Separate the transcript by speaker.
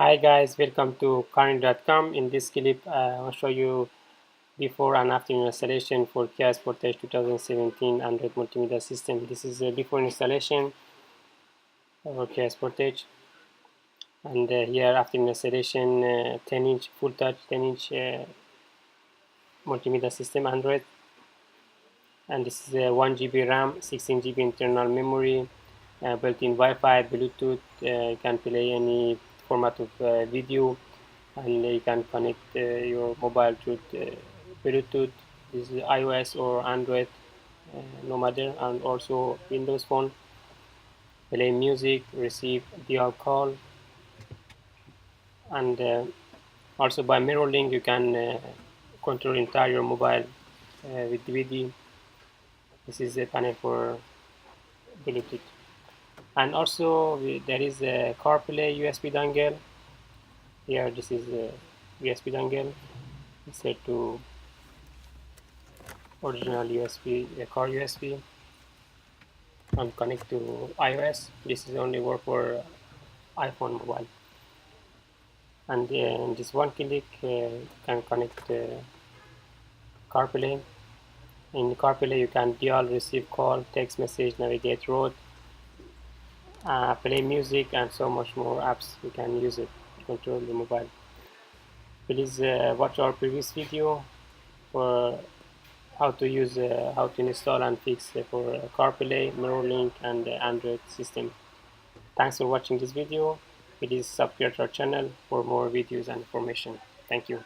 Speaker 1: Hi guys, welcome to CARONIC.com. In this clip, I'll show you before and after installation for Kia Sportage 2017 Android multimedia system. This is before installation for Kia Sportage, and here after installation, 10-inch full touch 10-inch multimedia system Android, and this is 1 GB RAM, 16 GB internal memory, built-in Wi-Fi, Bluetooth. You can play any format of video, and you can connect your mobile to Bluetooth. This is iOS or Android, no matter, and also Windows Phone. Play music, receive dual call, and also by mirror link you can control entire your mobile with DVD. This is a panel for Bluetooth, and also there is a CarPlay USB dongle. Here this is a USB dongle set to original USB, car USB, and connect to iOS. This is only work for iPhone mobile, and in this one click can connect CarPlay. In CarPlay you can dial, receive call, text message, navigate road, play music, and so much more apps you can use it to control the mobile. Please watch our previous video for how to use, how to install and fix for CarPlay, MirrorLink, and Android system. Thanks for watching this video. Please subscribe to our channel for more videos and information. Thank you.